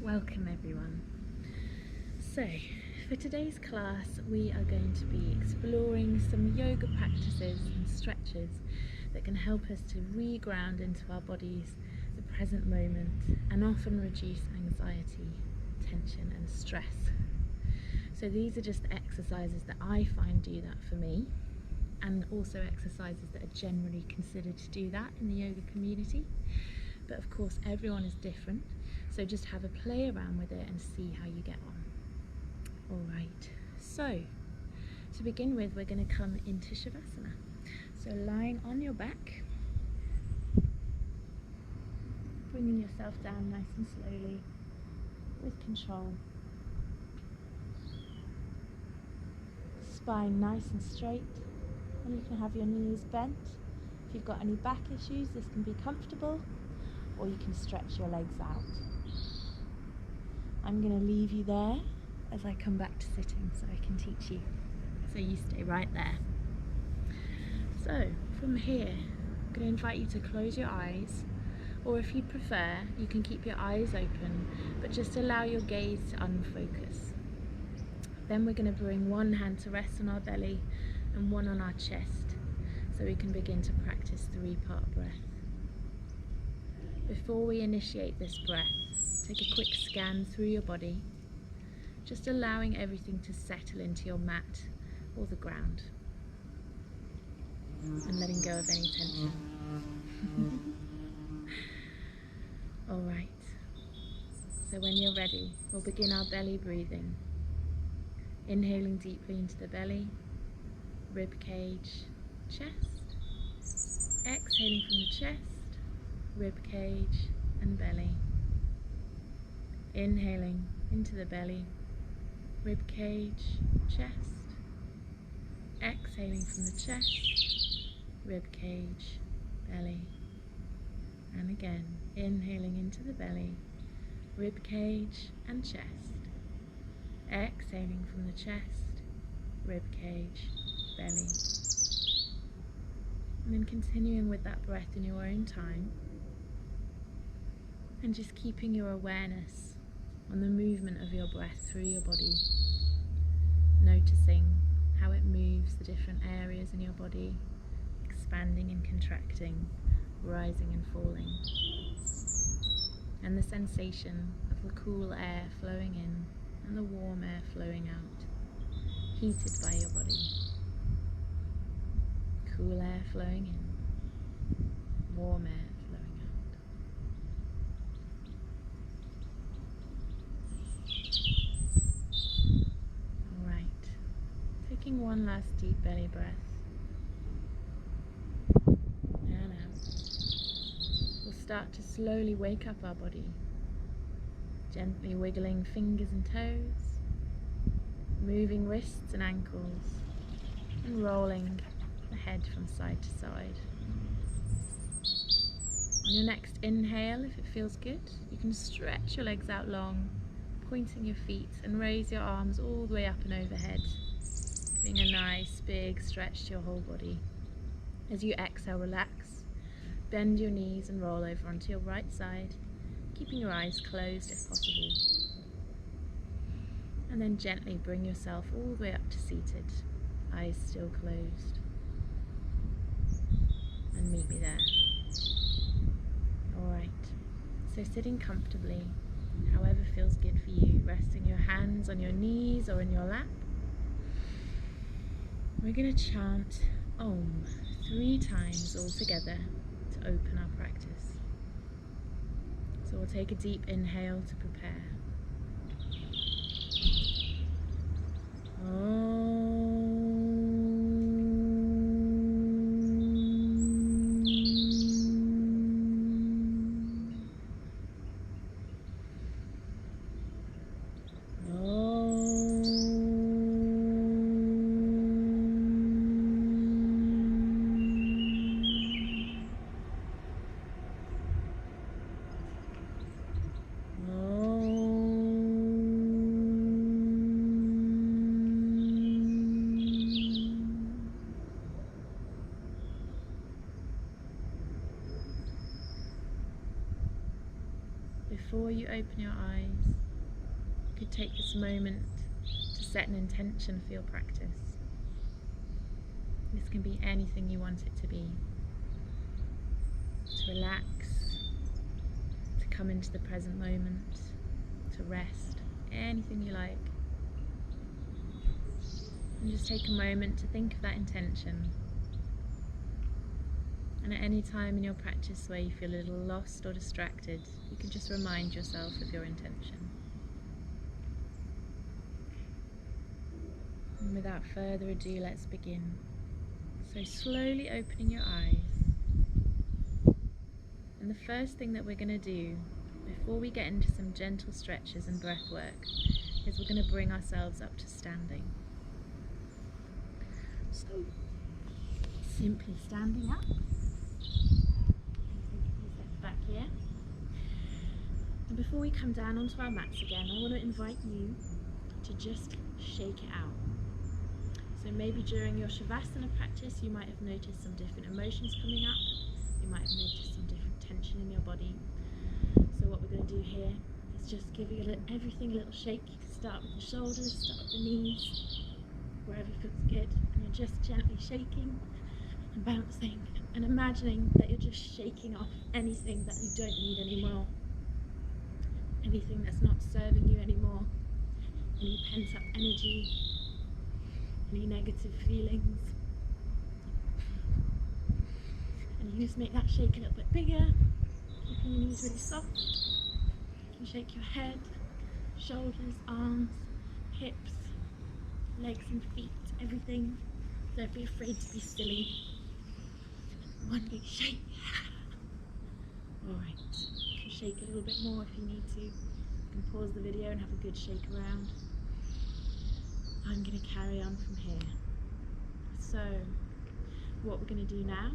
Welcome everyone. So for today's class we are going to be exploring some yoga practices and stretches that can help us to re-ground into our bodies, the present moment, and often reduce anxiety, tension and stress. So these are just exercises that I find do that for me, and also exercises that are generally considered to do that in the yoga community. But of course everyone is different, so just have a play around with it and see how you get on. Alright, so to begin with we're going to come into Shavasana. So lying on your back, bringing yourself down nice and slowly with control. Spine nice and straight, and you can have your knees bent. If you've got any back issues, this can be comfortable, or you can stretch your legs out. I'm going to leave you there as I come back to sitting so I can teach you. So you stay right there. So from here, I'm going to invite you to close your eyes, or if you prefer, you can keep your eyes open, but just allow your gaze to unfocus. Then we're going to bring one hand to rest on our belly and one on our chest, so we can begin to practice 3-part breath. Before we initiate this breath, take a quick scan through your body, just allowing everything to settle into your mat or the ground, and letting go of any tension. Alright, so when you're ready, we'll begin our belly breathing. Inhaling deeply into the belly, rib cage, chest. Exhaling from the chest, rib cage and belly. Inhaling into the belly, rib cage, chest. Exhaling from the chest, rib cage, belly. And again, inhaling into the belly, rib cage and chest. Exhaling from the chest, rib cage, belly. And then continuing with that breath in your own time, and just keeping your awareness on the movement of your breath through your body, noticing how it moves the different areas in your body, expanding and contracting, rising and falling, and the sensation of the cool air flowing in and the warm air flowing out, heated by your body. Cool air flowing in, warm air flowing out. Alright, taking one last deep belly breath. And out. We'll start to slowly wake up our body, gently wiggling fingers and toes, moving wrists and ankles, and rolling the head from side to side. On your next inhale, if it feels good, you can stretch your legs out long, pointing your feet, and raise your arms all the way up and overhead, giving a nice big stretch to your whole body. As you exhale, relax, bend your knees and roll over onto your right side, keeping your eyes closed if possible. And then gently bring yourself all the way up to seated, eyes still closed. And meet me there. Alright, so sitting comfortably, however feels good for you, resting your hands on your knees or in your lap. We're going to chant Om 3 times all together to open our practice. So we'll take a deep inhale to prepare. before you open your eyes, you could take this moment to set an intention for your practice. This can be anything you want it to be. To relax, to come into the present moment, to rest, anything you like. And just take a moment to think of that intention. And at any time in your practice where you feel a little lost or distracted, you can just remind yourself of your intention. And without further ado, let's begin. So slowly opening your eyes. And the first thing that we're going to do before we get into some gentle stretches and breath work is we're going to bring ourselves up to standing. So simply standing up. Take a few steps back here. And before we come down onto our mats again, I want to invite you to just shake it out. So maybe during your Shavasana practice you might have noticed some different emotions coming up. You might have noticed some different tension in your body. So what we're going to do here is just give everything a little shake. You can start with the shoulders, start with the knees, wherever feels good. And you're just gently shaking and bouncing and imagining that you're just shaking off anything that you don't need anymore. Anything that's not serving you anymore. Any pent up energy. Any negative feelings. And you just make that shake a little bit bigger, keeping your knees really soft. You can shake your head, shoulders, arms, hips, legs and feet, everything. Don't be afraid to be silly. One big shake. Alright, you can shake a little bit more if you need to. You can pause the video and have a good shake around. I'm going to carry on from here. So, what we're going to do now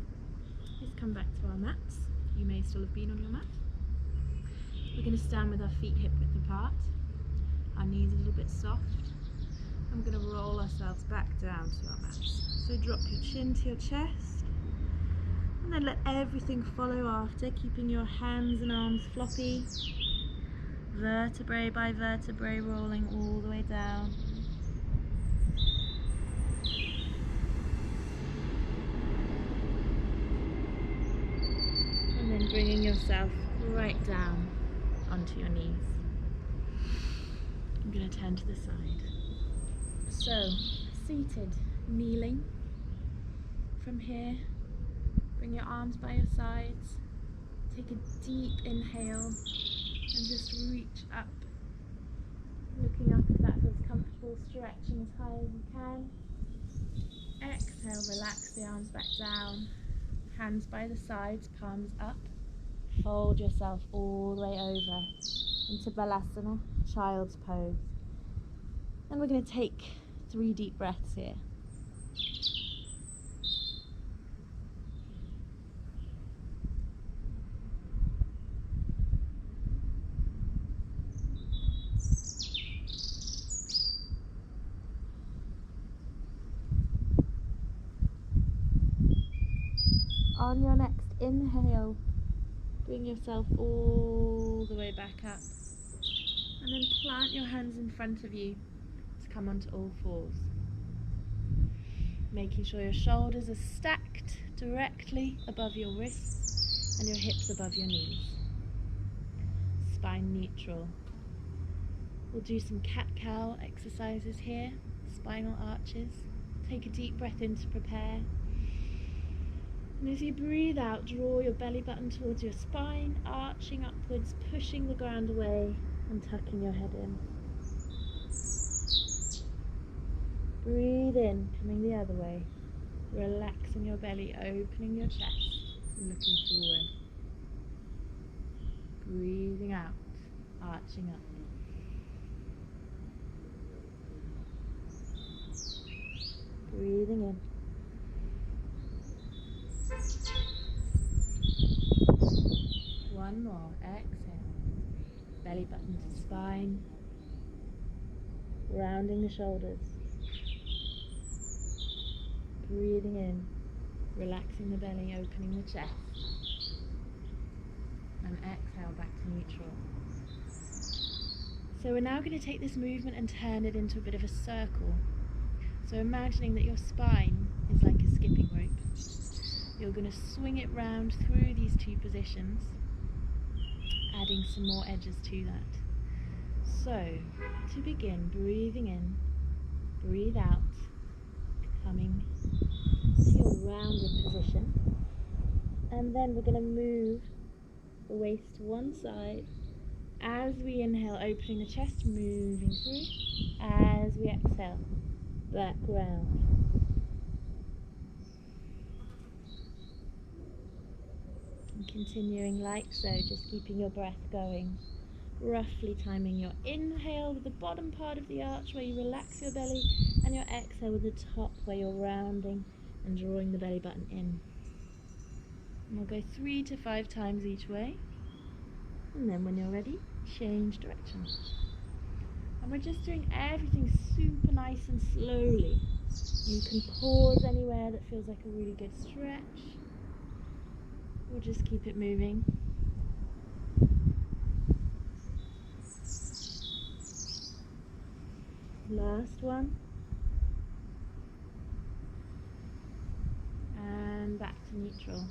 is come back to our mats. You may still have been on your mat. We're going to stand with our feet hip width apart, our knees a little bit soft, and we're going to roll ourselves back down to our mats. So drop your chin to your chest, and then let everything follow after, keeping your hands and arms floppy, vertebrae by vertebrae rolling all the way down. And then bringing yourself right down onto your knees. I'm going to turn to the side. So, seated, kneeling. From here, bring your arms by your sides. Take a deep inhale and just reach up. Looking up if that feels comfortable, stretching as high as you can. Exhale, relax the arms back down. Hands by the sides, palms up. Fold yourself all the way over into Balasana, child's pose. And we're going to take 3 deep breaths here. On your next inhale, bring yourself all the way back up, and then plant your hands in front of you to come onto all fours. Making sure your shoulders are stacked directly above your wrists and your hips above your knees. Spine neutral. We'll do some cat-cow exercises here, spinal arches. Take a deep breath in to prepare. And as you breathe out, draw your belly button towards your spine, arching upwards, pushing the ground away and tucking your head in. Breathe in, coming the other way, relaxing your belly, opening your chest and looking forward. Breathing out, arching up. Breathing in. One more, exhale. Belly button to spine. Rounding the shoulders. Breathing in. Relaxing the belly, opening the chest. And exhale back to neutral. So we're now going to take this movement and turn it into a bit of a circle. So imagining that your spine is like a skipping rope. You're going to swing it round through these two positions, adding some more edges to that. So, to begin, breathing in, breathe out, coming to your rounded position. And then we're going to move the waist to one side. As we inhale, opening the chest, moving through. As we exhale, back round. And continuing like so, just keeping your breath going. Roughly timing your inhale with the bottom part of the arch where you relax your belly, and your exhale with the top where you're rounding and drawing the belly button in. And we'll go 3 to 5 times each way. And then when you're ready, change direction. And we're just doing everything super nice and slowly. You can pause anywhere that feels like a really good stretch, or just keep it moving. Last one. And back to neutral.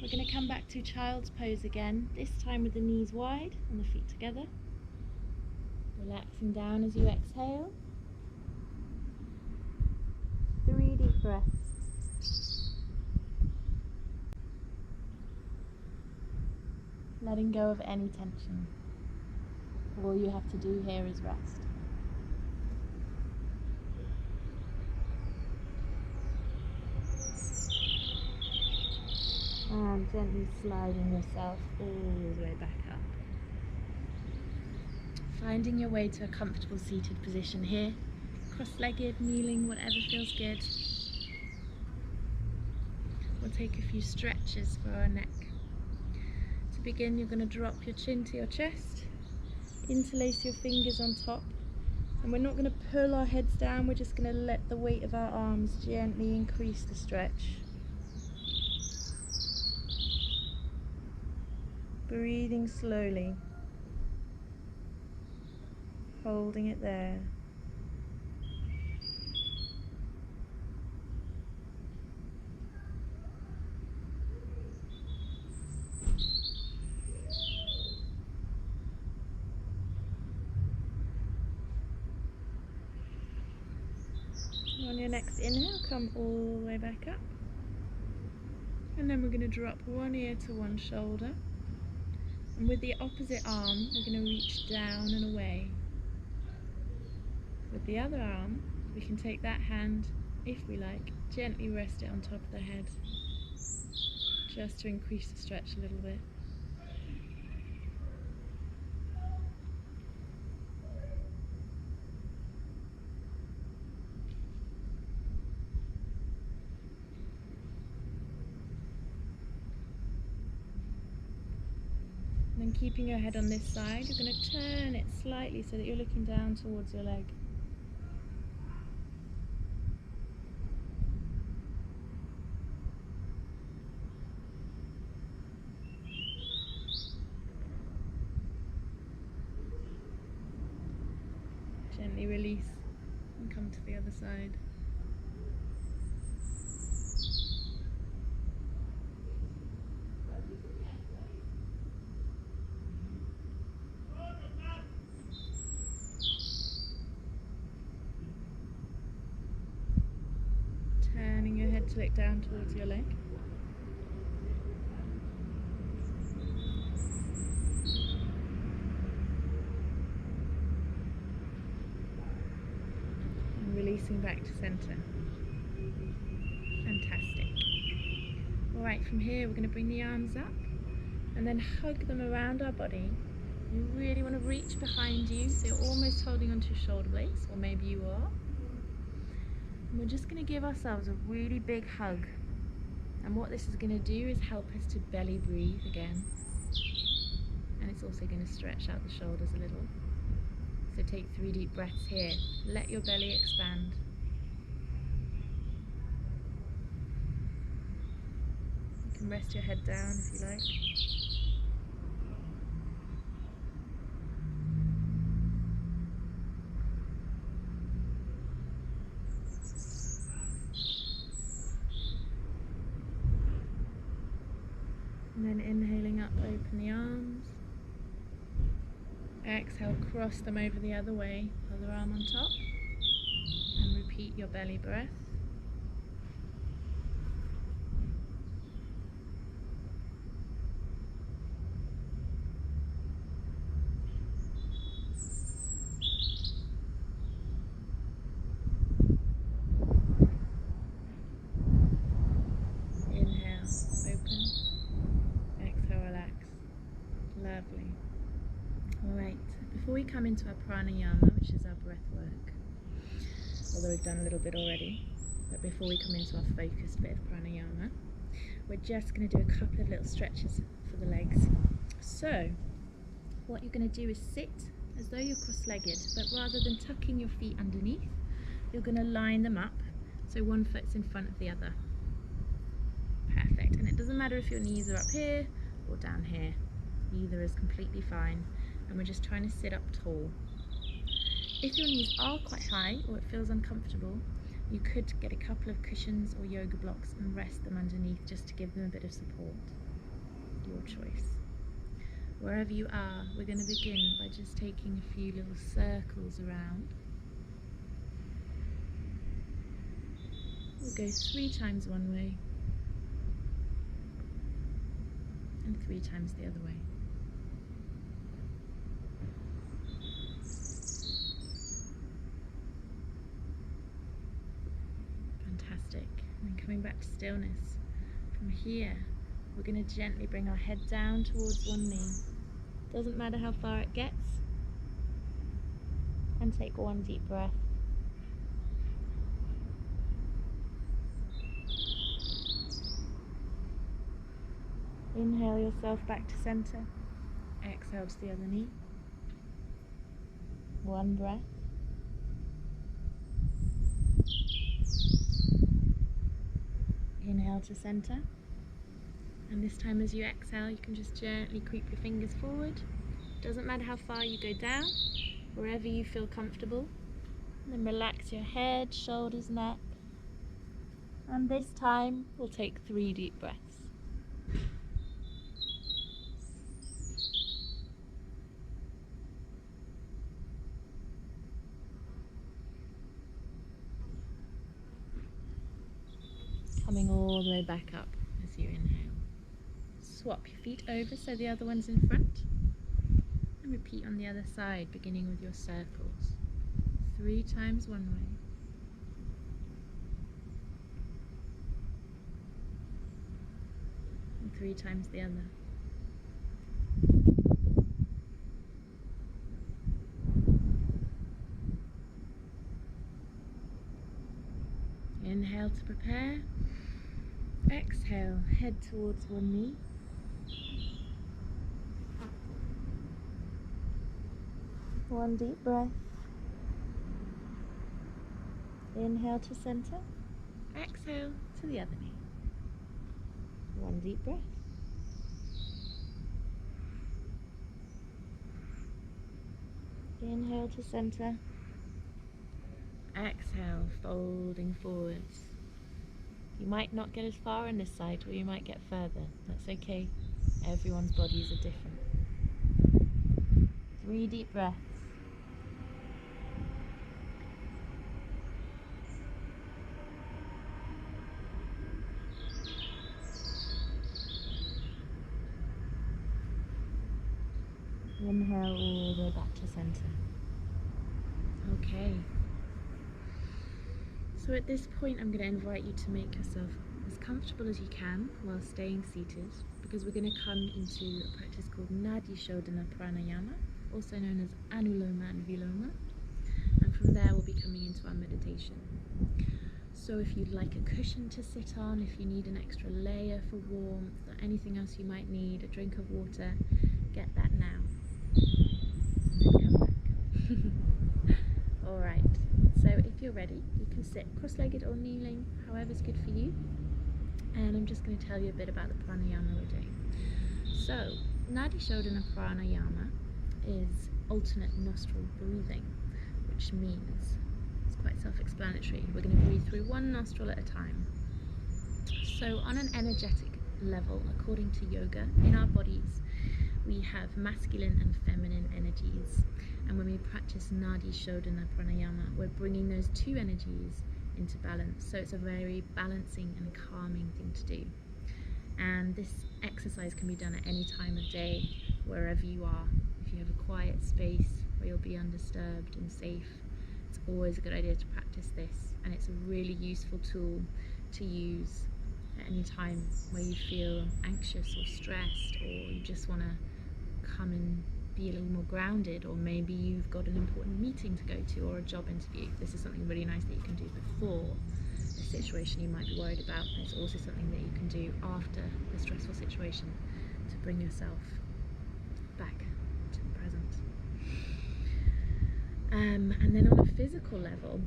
We're going to come back to child's pose again, this time with the knees wide and the feet together. Relaxing down as you exhale. 3 deep breaths. Letting go of any tension. All you have to do here is rest. And gently sliding yourself all the way back up. Finding your way to a comfortable seated position here. Cross-legged, kneeling, whatever feels good. We'll take a few stretches for our neck. To begin, you're going to drop your chin to your chest. Interlace your fingers on top. And we're not going to pull our heads down, we're just going to let the weight of our arms gently increase the stretch. Breathing slowly, holding it there. On your next inhale, come all the way back up. And then we're going to drop one ear to one shoulder. And with the opposite arm, we're going to reach down and away. With the other arm, we can take that hand, if we like, gently rest it on top of the head, just to increase the stretch a little bit. And then keeping your head on this side, you're going to turn it slightly so that you're looking down towards your leg. Gently release and come to the other side. Turning your head to look down towards your leg. And releasing back to center. Fantastic. Alright, from here we're going to bring the arms up and then hug them around our body. You really want to reach behind you so you're almost holding onto your shoulder blades, or maybe you are. And we're just going to give ourselves a really big hug, and what this is going to do is help us to belly breathe again, and it's also going to stretch out the shoulders a little. So take 3 deep breaths here, let your belly expand. You can rest your head down if you like. then inhaling up, open the arms. Exhale, cross them over the other way, other arm on top. And repeat your belly breath. Lovely. Alright, before we come into our pranayama, which is our breath work, although we've done a little bit already, but before we come into our focused bit of pranayama, we're just going to do a couple of little stretches for the legs. So, what you're going to do is sit as though you're cross-legged, but rather than tucking your feet underneath, you're going to line them up so one foot's in front of the other. Perfect. And it doesn't matter if your knees are up here or down here. Either is completely fine, and we're just trying to sit up tall. If your knees are quite high or it feels uncomfortable, you could get a couple of cushions or yoga blocks and rest them underneath just to give them a bit of support. Your choice. Wherever you are, we're going to begin by just taking a few little circles around. We'll go 3 times one way and 3 times the other way. Fantastic. And then coming back to stillness. From here, we're going to gently bring our head down towards one knee. Doesn't matter how far it gets. And take one deep breath. Inhale yourself back to center. Exhale to the other knee. One breath. Inhale to center. And this time as you exhale, you can just gently creep your fingers forward. Doesn't matter how far you go down, wherever you feel comfortable. And then relax your head, shoulders, neck. And this time we'll take 3 deep breaths. Coming all the way back up as you inhale. Swap your feet over so the other one's in front. And repeat on the other side, beginning with your circles. 3 times one way. And 3 times the other. Inhale to prepare. Exhale, head towards one knee. One deep breath. Inhale to center. Exhale to the other knee. One deep breath. Inhale to center. Exhale, folding forwards. You might not get as far on this side, or you might get further. That's okay. Everyone's bodies are different. 3 deep breaths. Inhale all the way back to center. Okay. So at this point I'm going to invite you to make yourself as comfortable as you can while staying seated, because we're going to come into a practice called Nadi Shodhana Pranayama, also known as Anuloma and Viloma, and from there we'll be coming into our meditation. So if you'd like a cushion to sit on, if you need an extra layer for warmth, or anything else you might need, a drink of water, get that now. And then come back. Alright, so if you're ready, you can sit cross-legged or kneeling, however's good for you. And I'm just going to tell you a bit about the pranayama we're doing. So, Nadi Shodhana Pranayama is alternate nostril breathing, which means, it's quite self-explanatory, we're going to breathe through one nostril at a time. So on an energetic level, according to yoga, in our bodies we have masculine and feminine energies, and when we practice Nadi Shodhana Pranayama, we're bringing those two energies into balance. So it's a very balancing and calming thing to do. And this exercise can be done at any time of day, wherever you are. If you have a quiet space where you'll be undisturbed and safe, it's always a good idea to practice this. And it's a really useful tool to use at any time where you feel anxious or stressed, or you just want to come and be a little more grounded, or maybe you've got an important meeting to go to or a job interview. This is something really nice that you can do before a situation you might be worried about, and it's also something that you can do after the stressful situation to bring yourself back to the present. And then on a physical level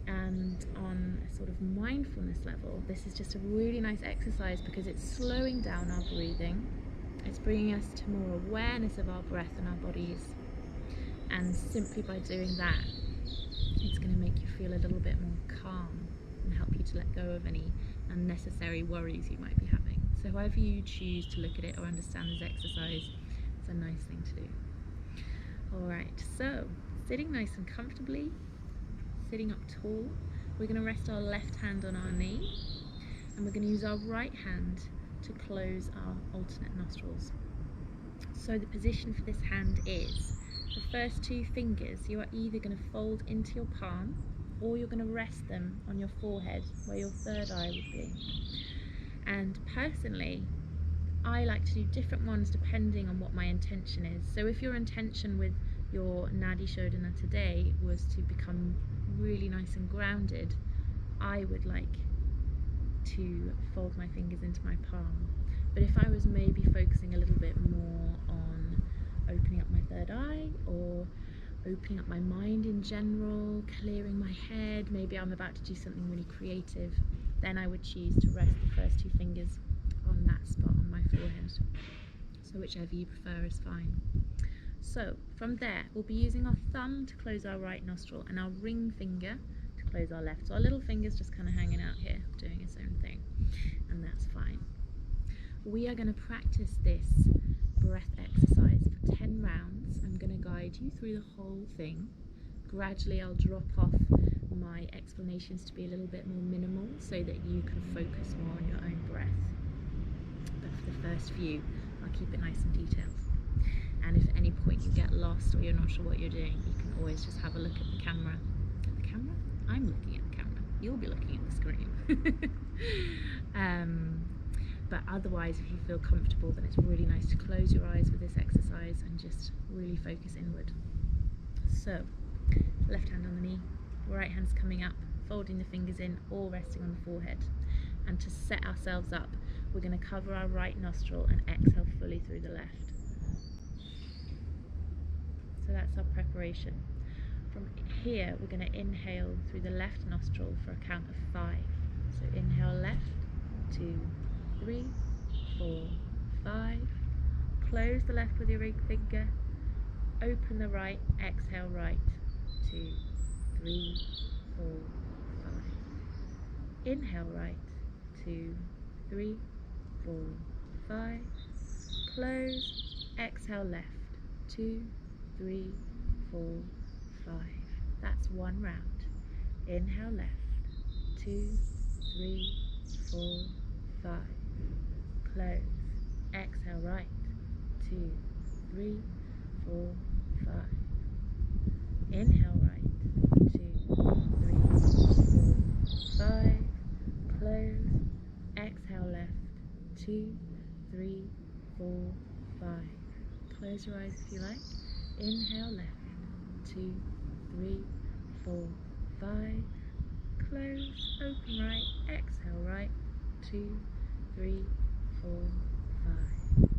and on a sort of mindfulness level, this is just a really nice exercise because it's slowing down our breathing. It's bringing us to more awareness of our breath and our bodies, and simply by doing that, it's going to make you feel a little bit more calm and help you to let go of any unnecessary worries you might be having. So however you choose to look at it or understand this exercise, it's a nice thing to do. Alright, so sitting nice and comfortably, sitting up tall, we're going to rest our left hand on our knee, and we're going to use our right hand to close our alternate nostrils. So the position for this hand is the first two fingers you are either going to fold into your palm, or you're going to rest them on your forehead where your third eye would be. And personally, I like to do different ones depending on what my intention is. So if your intention with your Nadi Shodhana today was to become really nice and grounded, I would like to fold my fingers into my palm. But if I was maybe focusing a little bit more on opening up my third eye, or opening up my mind in general, clearing my head, maybe I'm about to do something really creative, then I would choose to rest the first two fingers on that spot on my forehead. So whichever you prefer is fine. So from there, we'll be using our thumb to close our right nostril and our ring finger to close our left. So our little finger's just kind of hanging out here, doing its own thing, and that's fine. We are going to practice this breath exercise for 10 rounds. I'm going to guide you through the whole thing. Gradually I'll drop off my explanations to be a little bit more minimal so that you can focus more on your own breath. But for the first few, I'll keep it nice and detailed. And if at any point you get lost or you're not sure what you're doing, you can always just have a look at the camera. At the camera? I'm looking at the camera. You'll be looking at the screen. But otherwise, if you feel comfortable, then it's really nice to close your eyes with this exercise and just really focus inward. So, left hand on the knee, right hand's coming up, folding the fingers in or resting on the forehead. And to set ourselves up, we're going to cover our right nostril and exhale fully through the left. So that's our preparation. From here, we're going to inhale through the left nostril for a count of 5. So inhale left, 2, 3, 4, 5. Close the left with your ring finger. Open the right, exhale right, 2, 3, 4, 5. Inhale right, 2, 3, 4, 5. Close, exhale left, 2, 3, 4, 5. That's one round. Inhale left, 2, 3, 4, 5. Close. Exhale right, 2, 3, 4, 5. Inhale right, 2, 3, 4, 5. Close. Exhale left, 2, 3, 4, 5. Close your eyes if you like. Inhale left, 2, 3, 4, 5. Close, open right, exhale right, 2, 3, 4, 5.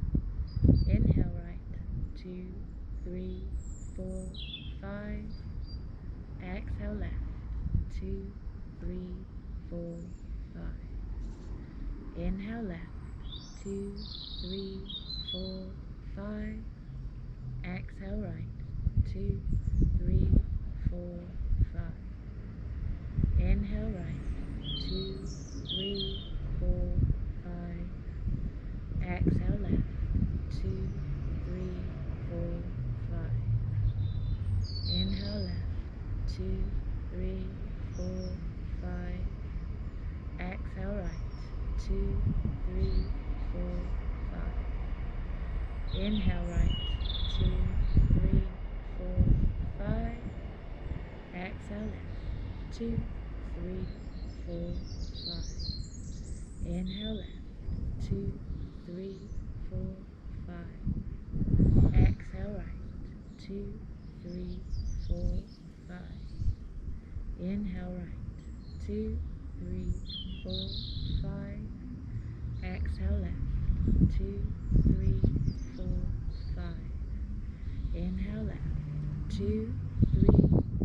Inhale right, 2, 3, 4, 5. Exhale left, 2, 3, 4, 5. Inhale left, 2, 3, 4, 5. Exhale right, 2, 3, 4, 5. Inhale right, 2, 3, 4, 5. 2, 3, 4, 5. Inhale right, 2, 3, 4, 5. Exhale left, 2, 3, 4, 5. Inhale left, 2, 3, 4, 5. Exhale right, 2, 3, 4, 5. Inhale right, 2, 3, 4, 5. Exhale left, 2, 3, 4, 5. Inhale left, 2, 3,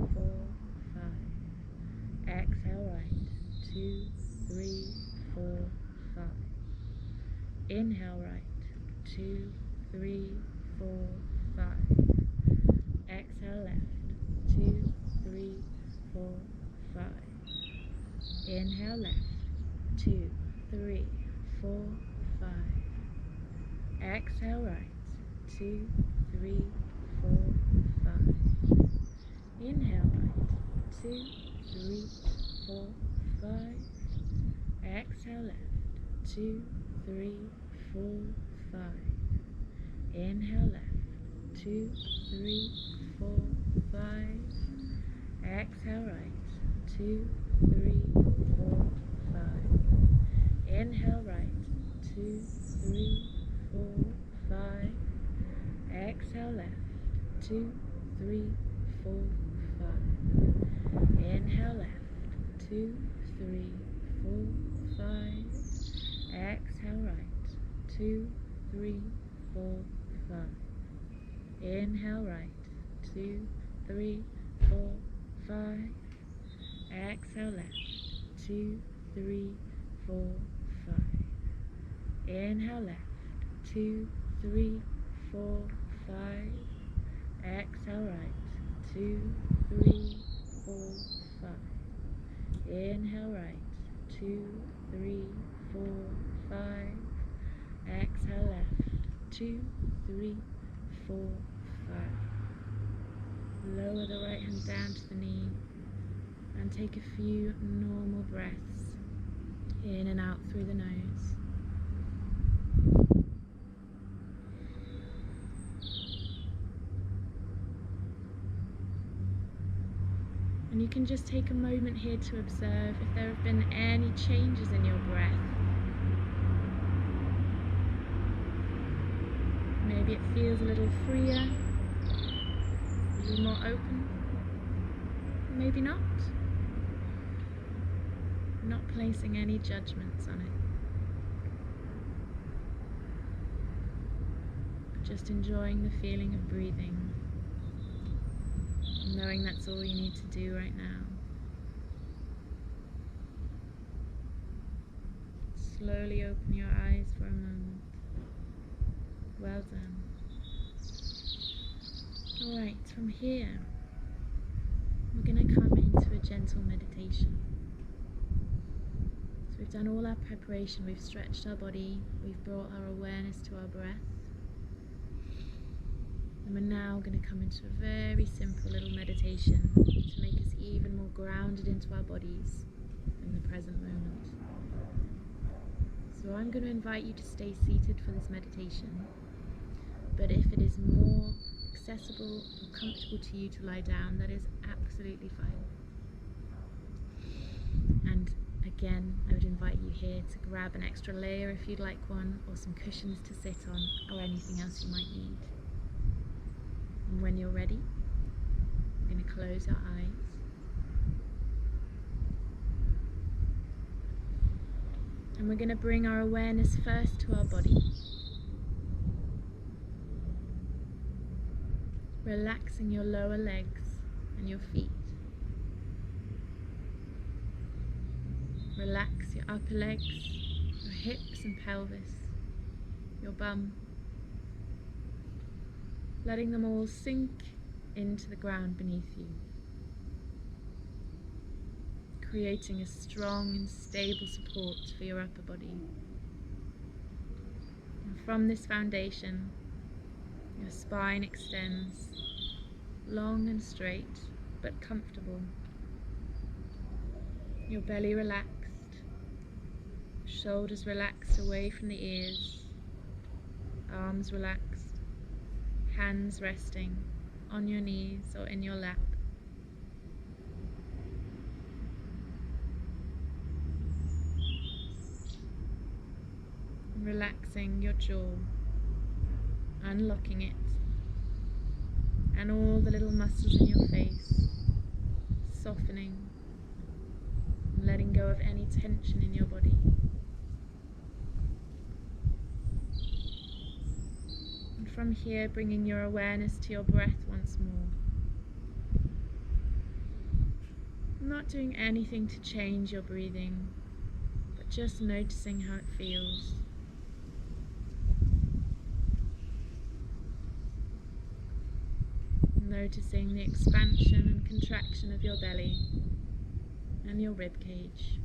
4, 5. Exhale right, 2, 3, 4, 5. Inhale right, 2, 3, 4, 5. Exhale left, 2, 3, 4, 5. Inhale left, 2, 3, 4, 5. Exhale right, 2, 3, 4, 5. Inhale right, 2, 3, 4, 5. Exhale left, 2, 3, 4, 5. Inhale left, 2, 3, 4, 5. Exhale right, 2, 3, 4, 5. Inhale right, 2, 3, 4, 5. Exhale left, 2, 3, 4, 5. Inhale left, 2, 3, 4, 5. Exhale right, 2, 3, 4, 5. Inhale right, 2, 3, 4, 5. Exhale left, 2, 3, 4, 5. Inhale left, 2, 3, 4, 5. Exhale right, 2, 3, 4, 5. Inhale right, 2, 3, 4, 5. Exhale left, 2, 3, 4, 5. Lower the right hand down to the knee and take a few normal breaths in and out through the nose. And you can just take a moment here to observe if there have been any changes in your breath. Maybe it feels a little freer, a little more open, maybe not. Not placing any judgments on it. Just enjoying the feeling of breathing, knowing that's all you need to do right now. Slowly open your eyes for a moment. Well done. Alright, from here, we're going to come into a gentle meditation. So we've done all our preparation, we've stretched our body, we've brought our awareness to our breath. And we're now going to come into a very simple little meditation to make us even more grounded into our bodies in the present moment. So I'm going to invite you to stay seated for this meditation, but if it is more accessible or comfortable to you to lie down, that is absolutely fine. And again, I would invite you here to grab an extra layer if you'd like one, or some cushions to sit on, or anything else you might need. And when you're ready, we're going to close our eyes. And we're going to bring our awareness first to our body. Relaxing your lower legs and your feet. Relax your upper legs, your hips and pelvis, your bum. Letting them all sink into the ground beneath you. Creating a strong and stable support for your upper body. And from this foundation, your spine extends, long and straight, but comfortable. Your belly relaxed, Shoulders relaxed away from the ears, arms relaxed, hands resting on your knees or in your lap. Relaxing your jaw, unlocking it, and all the little muscles in your face, softening, and letting go of any tension in your body. And from here, bringing your awareness to your breath once more. Not doing anything to change your breathing, but just noticing how it feels. Noticing the expansion and contraction of your belly and your rib cage,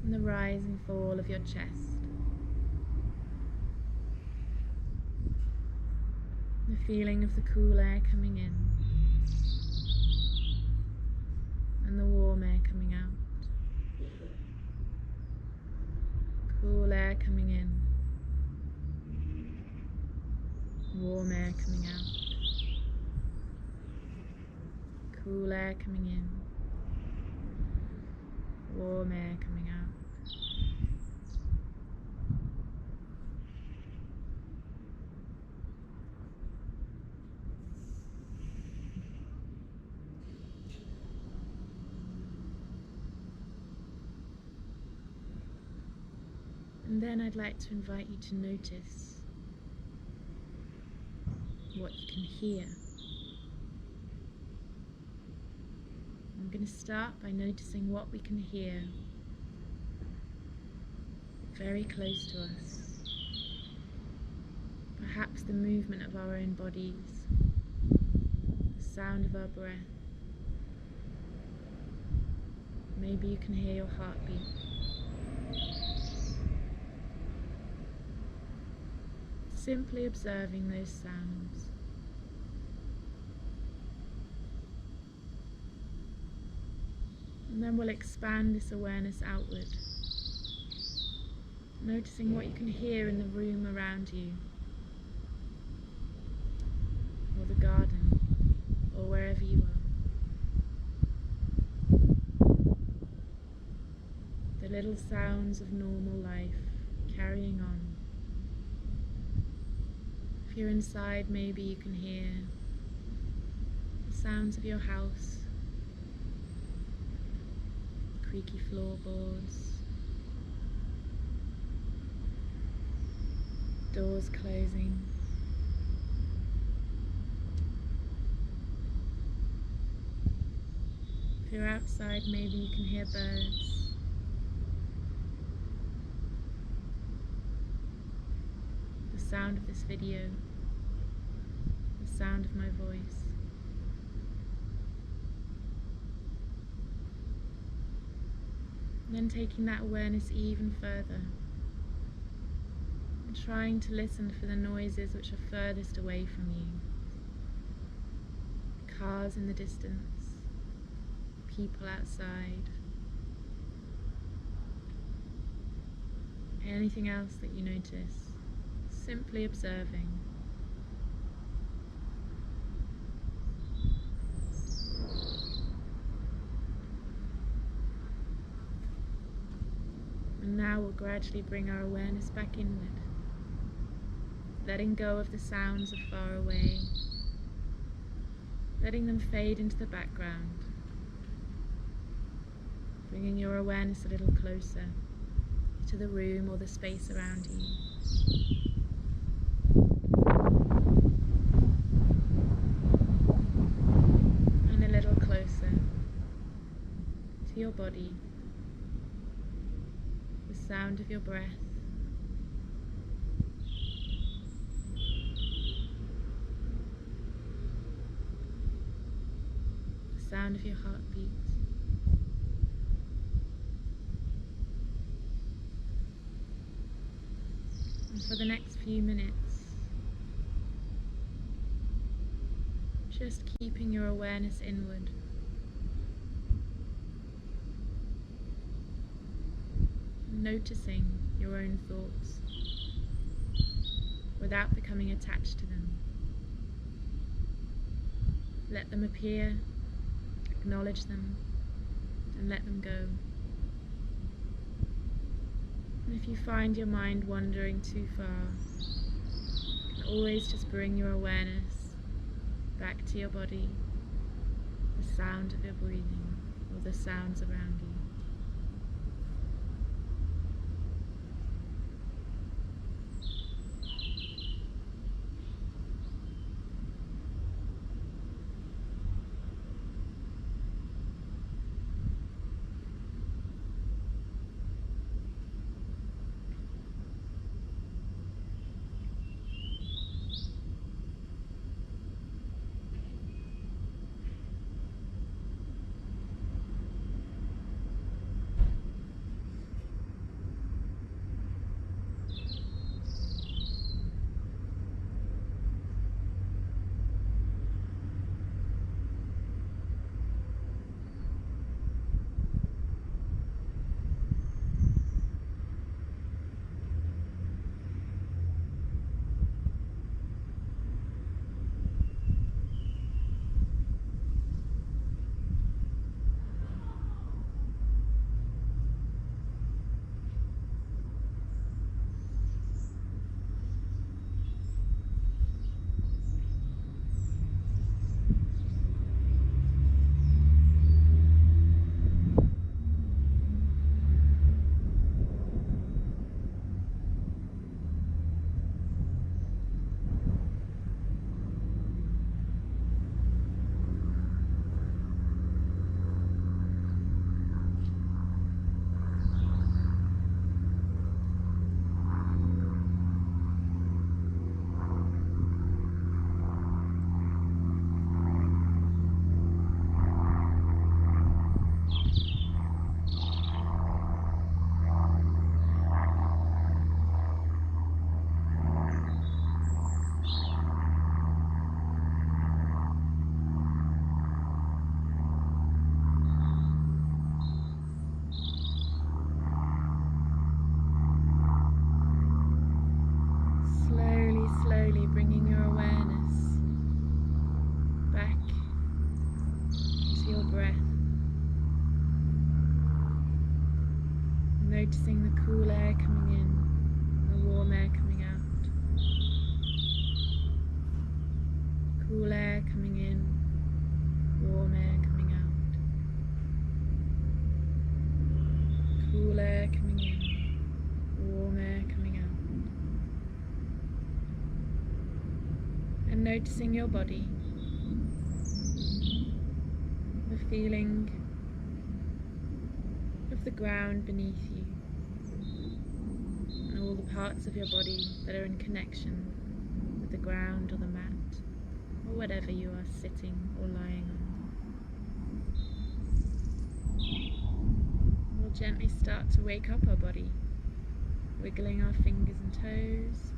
and the rise and fall of your chest, the feeling of the cool air coming in and the warm air coming out. Cool air coming in, warm air coming out. Cool air coming in, warm air coming out. And then I'd like to invite you to notice what you can hear. I'm going to start by noticing what we can hear very close to us. Perhaps the movement of our own bodies, the sound of our breath. Maybe you can hear your heartbeat. Simply observing those sounds. And then we'll expand this awareness outward, noticing what you can hear in the room around you, or the garden, or wherever you are. The little sounds of normal life carrying on. If you're inside, maybe you can hear the sounds of your house, creaky floorboards, doors closing. If you're outside, maybe you can hear birds. The sound of this video, the sound of my voice. And then taking that awareness even further and trying to listen for the noises which are furthest away from you. Cars in the distance, people outside, anything else that you notice, simply observing. And now we'll gradually bring our awareness back inward, letting go of the sounds of far away, letting them fade into the background, bringing your awareness a little closer to the room or the space around you. And a little closer to your body. The sound of your breath, the sound of your heartbeat, and for the next few minutes, just keeping your awareness inward. noticing your own thoughts without becoming attached to them. Let them appear, acknowledge them, and let them go. And if you find your mind wandering too far, you can always just bring your awareness back to your body, the sound of your breathing, or the sounds around you. Slowly bringing your awareness back to your breath, noticing the cool air coming in, the warm air coming out. Cool air coming in, warm air coming out. Cool air coming in, warm air coming out. And noticing your body, the feeling of the ground beneath you, and all the parts of your body that are in connection with the ground or the mat, or whatever you are sitting or lying on. We'll gently start to wake up our body, wiggling our fingers and toes,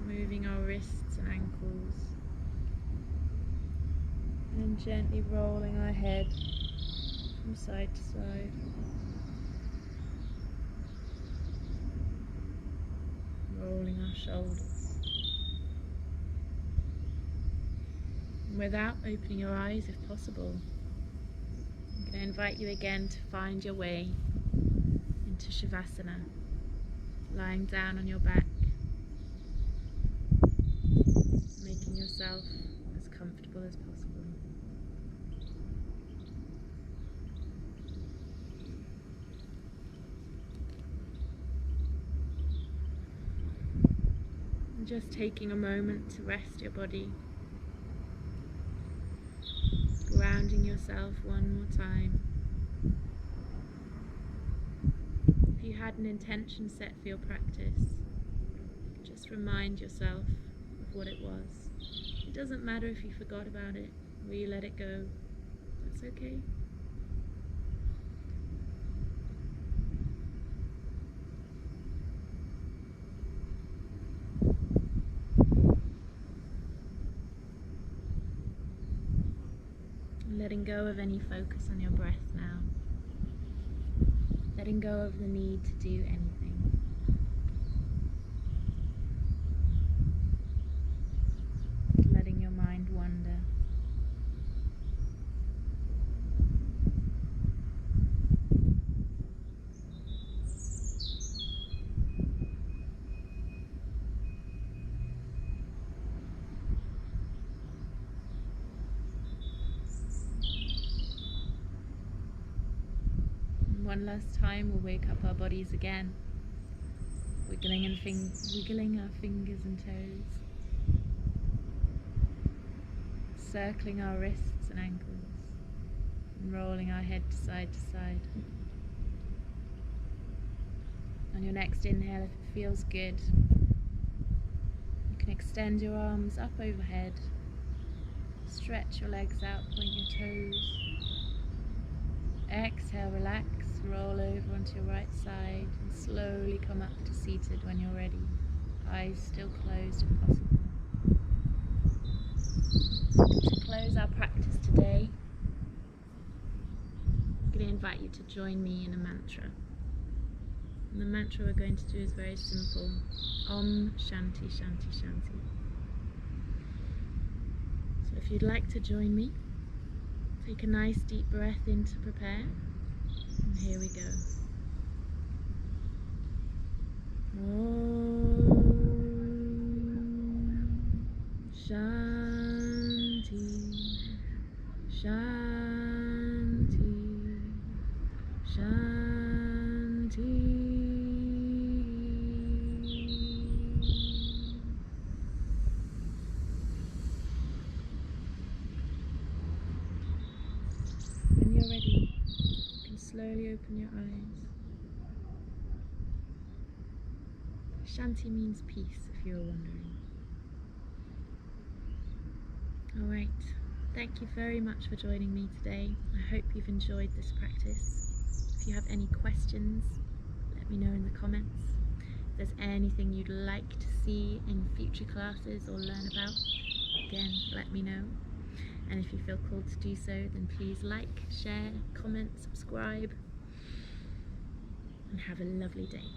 moving our wrists and ankles, and gently rolling our head from side to side. Rolling our shoulders. And without opening your eyes if possible, I'm going to invite you again to find your way into Shavasana, lying down on your back, making yourself as comfortable as possible. And just taking a moment to rest your body, grounding yourself one more time. If you had an intention set for your practice, just remind yourself of what it was. It doesn't matter if you forgot about it or you let it go. That's okay. Letting go of any focus on your breath now. letting go of the need to do anything. Letting your mind wander. And one last time, we'll wake up our bodies again, wiggling our fingers and toes, circling our wrists and ankles, and rolling our head side to side. On your next inhale, if it feels good, you can extend your arms up overhead, stretch your legs out, point your toes. Exhale, relax, roll over onto your right side, and slowly come up to seated when you're ready. Eyes still closed if possible. To close our practice today, I'm going to invite you to join me in a mantra. And the mantra we're going to do is very simple. Om Shanti Shanti Shanti. So if you'd like to join me, take a nice deep breath in to prepare. And here we go. Om Shanti Shanti Shanti. When you're ready, you can slowly open your eyes. Shanti means peace, if you were wondering. Alright, thank you very much for joining me today. I hope you've enjoyed this practice. If you have any questions, let me know in the comments. If there's anything you'd like to see in future classes or learn about, again, let me know. And if you feel called to do so, then please like, share, comment, subscribe, and have a lovely day.